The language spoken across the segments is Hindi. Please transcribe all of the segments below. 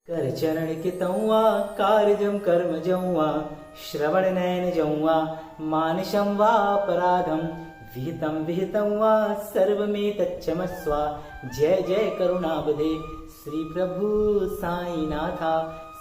कर चरण के तौआ कार्यजम कर्म जौआ श्रवण नयन जौआ मानशं वा अपराधम विहितं विहितं वा सर्वमेतच्क्षमस्व। जय जय करुणाबधे श्री प्रभु साईनाथा।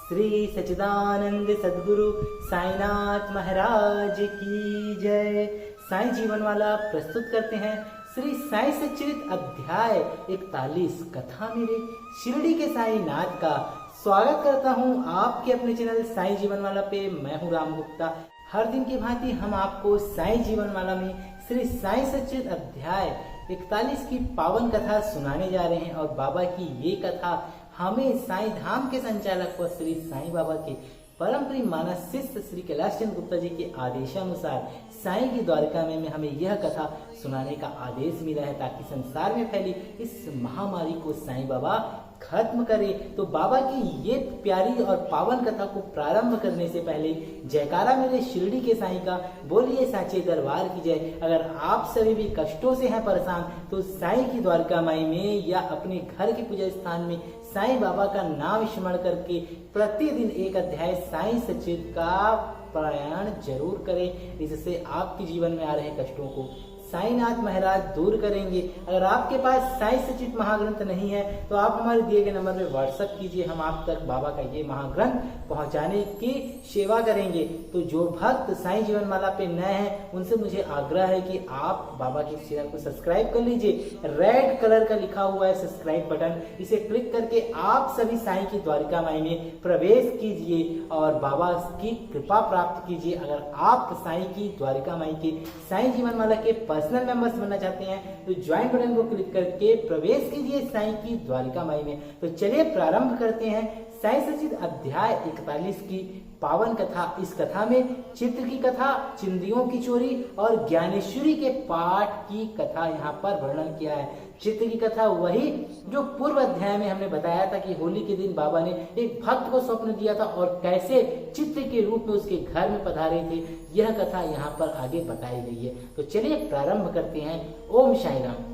श्री सच्चिदानंद सद्गुरु साईनाथ महाराज की जय। साईं जीवन वाला प्रस्तुत करते हैं श्री साई सच्चरित अध्याय 41 कथा मेरे शिरडी के साईनाथ का। स्वागत करता हूं आपके अपने चैनल साई जीवन वाला पे। मैं हूं राम गुप्ता। हर दिन की भांति हम आपको साई जीवन वाला में श्री साई सच्चरित अध्याय 41 की पावन कथा सुनाने जा रहे हैं। और बाबा की ये कथा हमें साई धाम के संचालक व श्री साई बाबा के परम प्रिय मानस शिष्य श्री कैलाश चंद्र गुप्ता जी के आदेशानुसार साईं की द्वारका में हमें यह कथा सुनाने का आदेश मिला है, ताकि संसार में फैली इस महामारी को साईं बाबा खत्म करे। तो बाबा की ये प्यारी और पावन कथा को प्रारंभ करने से पहले जयकारा मेरे शिरडी के साईं का बोलिए साचे दरबार की जय। अगर आप सभी भी कष्टों से हैं परेशान तो साईं की द्वारका माई में या अपने घर के पूजा स्थान में साईं बाबा का नाम स्मरण करके प्रतिदिन एक अध्याय साईं सच्चित का पारायण जरूर करें। इससे आपके जीवन में आ रहे कष्टों को साईनाथ महाराज दूर करेंगे। अगर आपके पास साई सच्चित महाग्रंथ नहीं है तो आप हमारे दिए गए नंबर पे व्हाट्सएप कीजिए, हम आप तक बाबा का ये महाग्रंथ पहुंचाने की सेवा करेंगे। तो जो भक्त साई जीवन माला पे नए हैं उनसे मुझे आग्रह है कि आप बाबा के चैनल को सब्सक्राइब कर लीजिए। रेड कलर का लिखा हुआ है सब्सक्राइब बटन, इसे क्लिक करके आप सभी साई की द्वारिका माई में प्रवेश कीजिए और बाबा की कृपा प्राप्त कीजिए। अगर आप साई की द्वारिका माई के साई जीवन माला के पर्सनल मेंबर्स बनना चाहते हैं तो ज्वाइन बटन को क्लिक करके प्रवेश कीजिए साईं की द्वारिका माई में। तो चलिए प्रारंभ करते हैं साई सच्चित अध्याय 41 की पावन कथा। इस कथा में चित्र की कथा, चिंदियों की चोरी और ज्ञानेश्वरी के पाठ की कथा यहाँ पर वर्णन किया है। चित्र की कथा वही जो पूर्व अध्याय में हमने बताया था कि होली के दिन बाबा ने एक भक्त को स्वप्न दिया था और कैसे चित्र के रूप में उसके घर में पधारे थे। यह कथा यहाँ पर आगे बताई गई है। तो चलिए प्रारंभ करते हैं। ओम साई राम।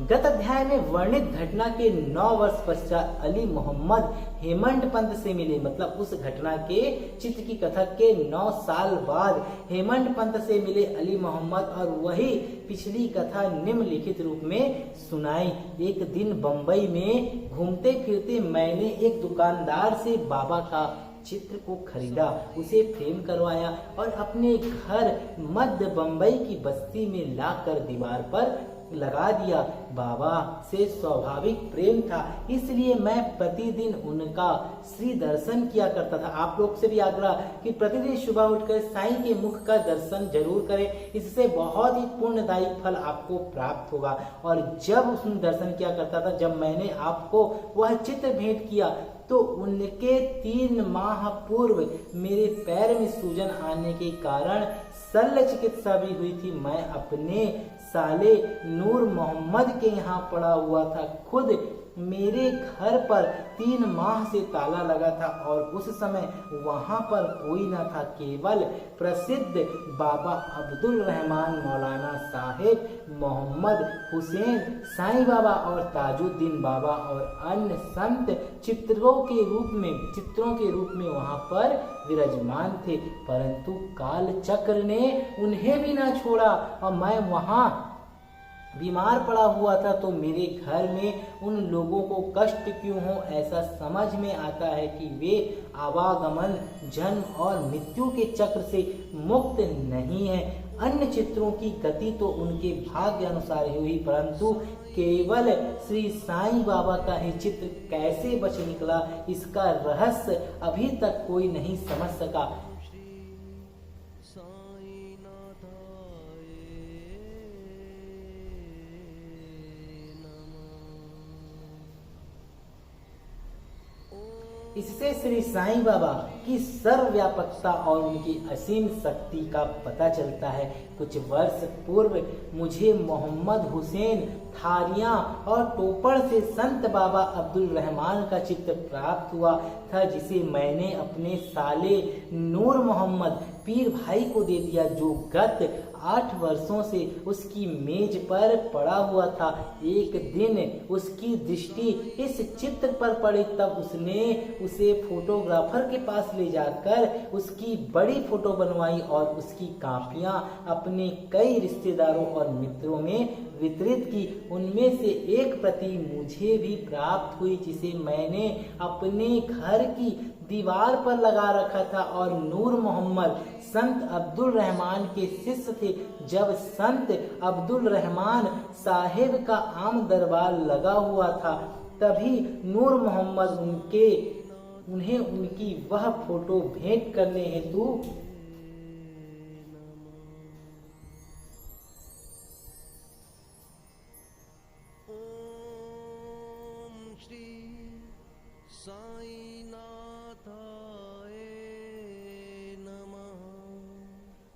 गत अध्याय में वर्णित घटना के 9 वर्ष पश्चात अली मोहम्मद हेमंत पंत से मिले। मतलब उस घटना के चित्र की कथा के 9 साल बाद हेमंत पंत से मिले अली मोहम्मद और वही पिछली कथा निम्नलिखित रूप में सुनाई। एक दिन बंबई में घूमते फिरते मैंने एक दुकानदार से बाबा का चित्र को खरीदा, उसे फ्रेम करवाया और अपने घर मध्य बंबई की बस्ती में लाकर दीवार पर लगा दिया। बाबा से स्वाभाविक प्रेम था, इसलिए मैं प्रतिदिन उनका श्री दर्शन किया करता था। आप लोग से भी आग्रह कि प्रतिदिन सुबह उठकर साईं के मुख का दर्शन जरूर करें, इससे बहुत ही पुण्यदायी फल आपको प्राप्त होगा। और जब उसने दर्शन किया करता था, जब मैंने आपको वह चित्र भेंट किया तो उनके 3 माह पूर्व मेरे पैर में सूजन आने के कारण शल्य चिकित्सा भी हुई थी। मैं अपने साले नूर मोहम्मद के यहाँ पड़ा हुआ था। खुद मेरे घर पर 3 माह से ताला लगा था और उस समय वहां पर कोई न था, केवल प्रसिद्ध बाबा अब्दुल रहमान मौलाना साहेब मोहम्मद हुसैन साईं बाबा और ताजुद्दीन बाबा और अन्य संत चित्रों के रूप में वहां पर विराजमान थे। परंतु काल चक्र ने उन्हें भी ना छोड़ा और मैं वहां बीमार पड़ा हुआ था। तो मेरे घर में उन लोगों को कष्ट क्यों हो, ऐसा समझ में आता है कि वे आवागमन, जन्म और मृत्यु के चक्र से मुक्त नहीं है। अन्य चित्रों की गति तो उनके भाग्य अनुसार हुई, परंतु केवल श्री साईं बाबा का ही चित्र कैसे बच निकला, इसका रहस्य अभी तक कोई नहीं समझ सका। इससे श्री साईं बाबा की सर्वव्यापकता और उनकी असीम शक्ति का पता चलता है। कुछ वर्ष पूर्व मुझे मोहम्मद हुसैन थारियां और टोपड़ से संत बाबा अब्दुल रहमान का चित्र प्राप्त हुआ था, जिसे मैंने अपने साले नूर मोहम्मद पीर भाई को दे दिया, जो गत 8 वर्षों से उसकी मेज पर पड़ा हुआ था। एक दिन उसकी दृष्टि इस चित्र पर पड़ी, तब उसने उसे फोटोग्राफर के पास ले जाकर उसकी बड़ी फोटो बनवाई और उसकी कॉपियां अपने कई रिश्तेदारों और मित्रों में वितरित की। उनमें से एक प्रति मुझे भी प्राप्त हुई, जिसे मैंने अपने घर की दीवार पर लगा रखा था। और नूर मोहम्मद संत अब्दुल रहमान के शिष्य थे। जब संत अब्दुल रहमान साहिब का आम दरबार लगा हुआ था, तभी नूर मोहम्मद उन्हें उनकी वह फोटो भेंट करने हेतु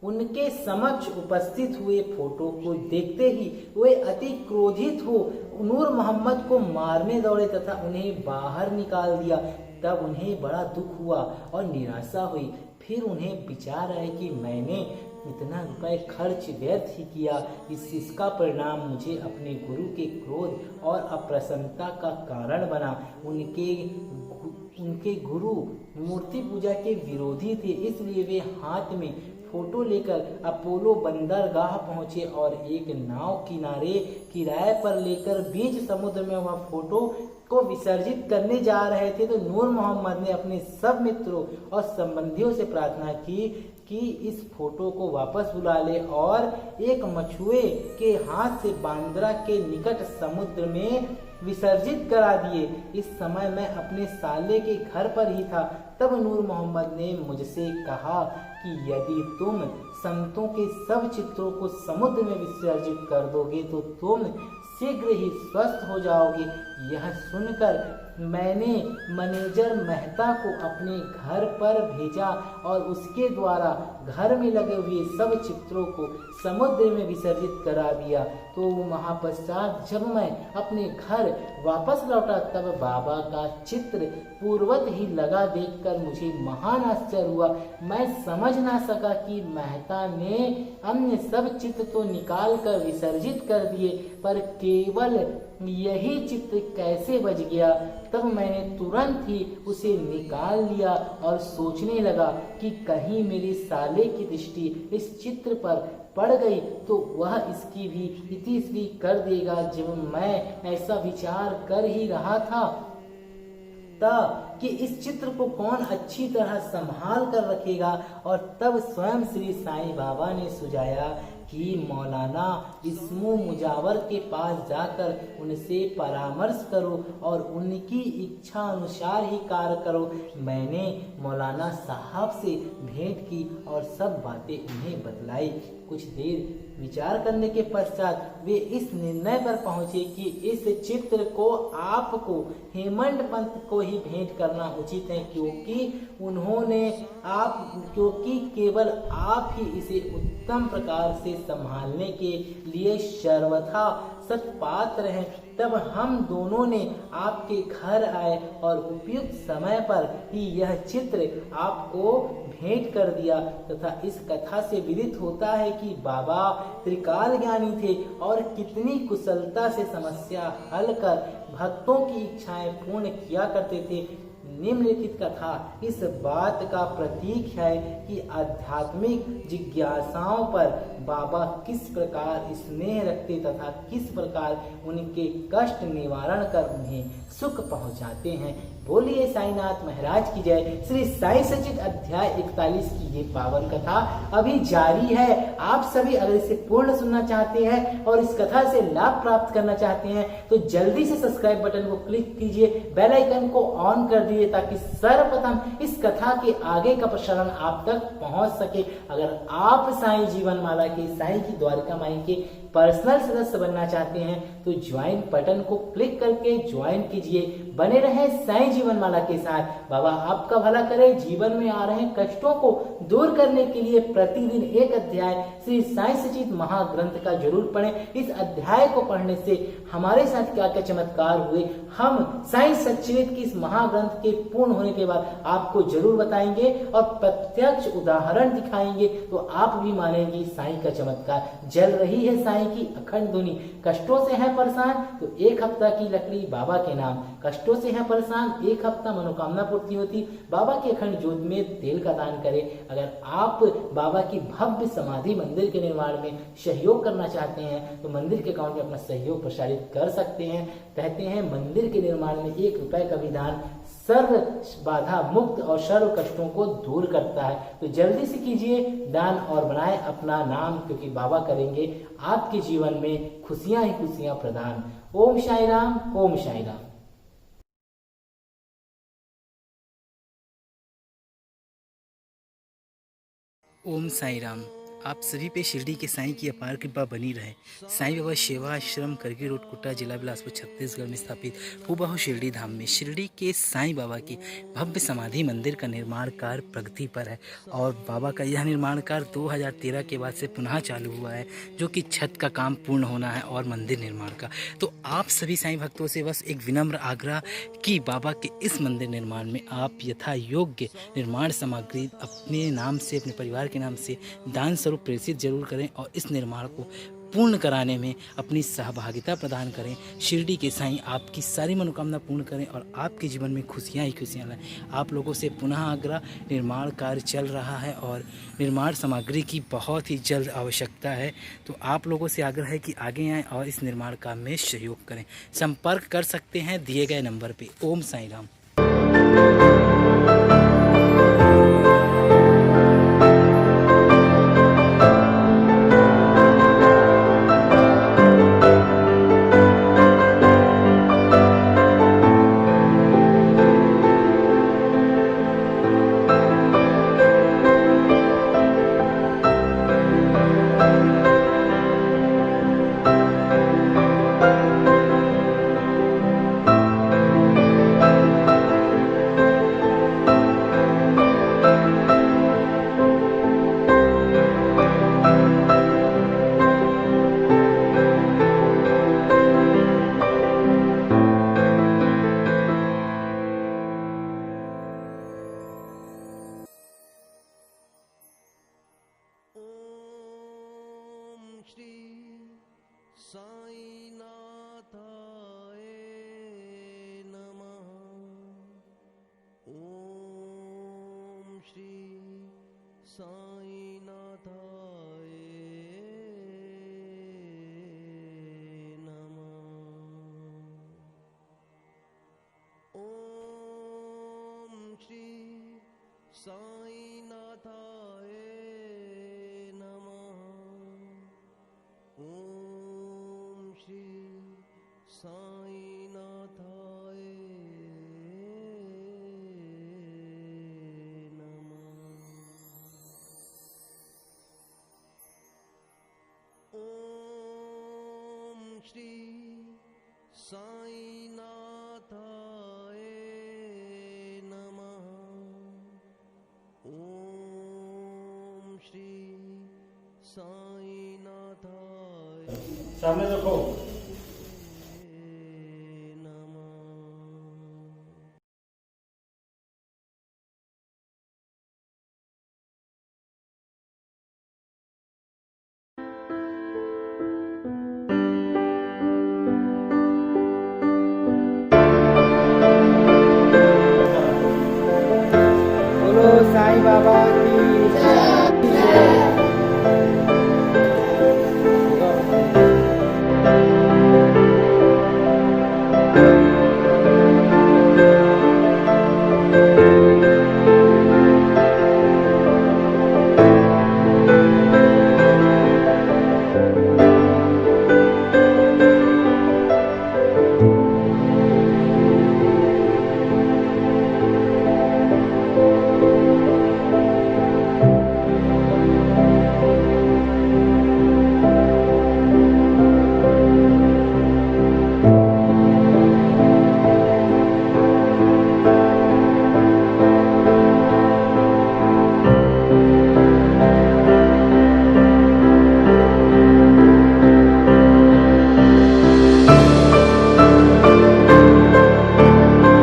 उनके समक्ष उपस्थित हुए। फोटो को देखते ही वे अति क्रोधित हो नूर मोहम्मद को मारने दौड़े तथा उन्हें बाहर निकाल दिया। तब उन्हें बड़ा दुख हुआ और निराशा हुई। फिर उन्हें विचार आया कि मैंने इतना रुपए खर्च व्यर्थ ही किया। इसका परिणाम मुझे अपने गुरु के क्रोध और अप्रसन्नता का कारण बना। उनके गुरु मूर्ति पूजा के विरोधी थे, इसलिए वे हाथ में फोटो लेकर अपोलो बंदरगाह पहुंचे और एक नाव किराए पर लेकर बीच समुद्र में वह फोटो को विसर्जित करने जा रहे थे। तो नूर मोहम्मद ने अपने सब मित्रों और संबंधियों से प्रार्थना की कि इस फोटो को वापस बुला ले और एक मछुए के हाथ से बांद्रा के निकट समुद्र में विसर्जित करा दिए। इस समय मैं अपने साले के घर पर ही था। तब नूर मोहम्मद ने मुझसे कहा कि यदि तुम संतों के सब चित्रों को समुद्र में विसर्जित कर दोगे तो तुम शीघ्र ही स्वस्थ हो जाओगे। यह सुनकर मैंने मैनेजर मेहता को अपने घर पर भेजा और उसके द्वारा घर में लगे हुए सब चित्रों को समुद्र में विसर्जित करा दिया। तो महापश्चात जब मैं अपने घर वापस लौटा, तब बाबा का चित्र पूर्वत ही लगा देखकर मुझे महान आश्चर्य हुआ। मैं समझ ना सका कि मेहता ने अन्य सब चित्र तो निकाल कर विसर्जित कर दिए, पर केवल यही चित्र कैसे बच गया। तब मैंने तुरंत ही उसे निकाल लिया और सोचने लगा कि कहीं मेरे साले की दृष्टि इस चित्र पर पड़ गई तो वह इसकी भी इतिश्री कर देगा। जब मैं ऐसा विचार कर ही रहा था कि इस चित्र को कौन अच्छी तरह संभाल कर रखेगा, और तब स्वयं श्री साईं बाबा ने सुझाया कि मौलाना इस्मो मुजावर के पास जाकर उनसे परामर्श करो और उनकी इच्छा अनुसार ही कार्य करो। मैंने मौलाना साहब से भेंट की और सब बातें उन्हें बतलाई। कुछ देर विचार करने के पश्चात वे इस निर्णय पर पहुंचे कि इस चित्र को आपको हेमंत पंत को ही भेंट करना उचित है, क्योंकि केवल आप ही इसे उत्तम प्रकार से संभालने के लिए सर्वथा सत्पात्र हैं। तब हम दोनों ने आपके घर आए और उपयुक्त समय पर ही यह चित्र आपको भेंट कर दिया। तथा इस कथा से विदित होता है कि बाबा त्रिकाल ज्ञानी थे और कितनी कुशलता से समस्या हल कर भक्तों की इच्छाएं पूर्ण किया करते थे। निम्नलिखित कथा इस बात का प्रतीक है कि आध्यात्मिक जिज्ञासाओं पर बाबा किस प्रकार स्नेह रखते तथा किस प्रकार उनके कष्ट निवारण कर उन्हें सुख पहुंचाते हैं। बोलिए साईनाथ महाराज की जय। श्री साई सचित अध्याय 41 की ये पावन कथा अभी जारी है। आप सभी अगर इसे पूर्ण सुनना चाहते हैं और इस कथा से लाभ प्राप्त करना चाहते हैं तो जल्दी से सब्सक्राइब बटन को क्लिक कीजिए, बेल आइकन को ऑन कर दीजिए ताकि सर्वप्रथम इस कथा के आगे का प्रसारण आप तक पहुंच सके। अगर आप साईं जीवन माला के साईं की द्वारका माई के पर्सनल सदस्य बनना चाहते हैं तो ज्वाइन बटन को क्लिक करके ज्वाइन कीजिए। बने रहे साईं जीवन माला के साथ। बाबा आपका भला करे। जीवन में आ रहे कष्टों को दूर करने के लिए प्रतिदिन एक अध्याय श्री साईं सचित महाग्रंथ का जरूर पढ़ें। इस अध्याय को पढ़ने से हमारे साथ क्या क्या चमत्कार हुए हम साईं सच्चित की इस महाग्रंथ के पूर्ण होने के बाद आपको जरूर बताएंगे और प्रत्यक्ष उदाहरण दिखाएंगे, तो आप भी मानेंगे साईं का चमत्कार। जल रही है साईं की अखंड धुनी। कष्टों से है परेशान तो एक हफ्ता की लकड़ी बाबा के नाम। कष्टों से है परेशान एक हफ्ता मनोकामना पूर्ति होती। बाबा के अखंड ज्योत में तेल का दान करें। अगर आप बाबा की भव्य समाधि मंदिर के निर्माण में सहयोग करना चाहते हैं तो मंदिर के अकाउंट में अपना सहयोग प्रसारित कर सकते हैं। कहते हैं मंदिर के निर्माण में 1 रुपए का भी दान सर्व बाधा मुक्त और सर्व कष्टों को दूर करता है। तो जल्दी से कीजिए दान और बनाए अपना नाम, क्योंकि बाबा करेंगे आपके जीवन में खुशियां ही खुशियां प्रदान। ओम साई राम, ओम साई राम। ओम साई राम। आप सभी पे शिरडी के साईं की अपार कृपा बनी रहे। साईं बाबा सेवा आश्रम करगी रोड कुटा जिला बिलासपुर छत्तीसगढ़ में स्थापित हूबहू शिरडी धाम में शिरडी के साईं बाबा की भव्य समाधि मंदिर का निर्माण कार्य प्रगति पर है और बाबा का यह निर्माण कार्य 2013 के बाद से पुनः चालू हुआ है, जो कि छत का काम पूर्ण होना है और मंदिर निर्माण का। तो आप सभी साईं भक्तों से बस एक विनम्र आग्रह कि बाबा के इस मंदिर निर्माण में आप यथा योग्य निर्माण सामग्री अपने नाम से अपने परिवार के नाम से दान स्वरूप प्रेषित जरूर करें और इस निर्माण को पूर्ण कराने में अपनी सहभागिता प्रदान करें। शिरडी के साईं आपकी सारी मनोकामना पूर्ण करें और आपके जीवन में खुशियां ही खुशियां लाएं। आप लोगों से पुनः आग्रह, निर्माण कार्य चल रहा है और निर्माण सामग्री की बहुत ही जल्द आवश्यकता है, तो आप लोगों से आग्रह है कि आगे आएँ और इस निर्माण काम में सहयोग करें। संपर्क कर सकते हैं दिए गए नंबर पर। ओम साई राम। साईनाथाय नमः। ओम श्री साईनाथाय नमः। ओम श्री साईनाथाय नमः। ओम श्री साईनाथाय नमः। ओम श्री साईनाथाय नमः। ओम श्री साईनाथाय। सामने देखो।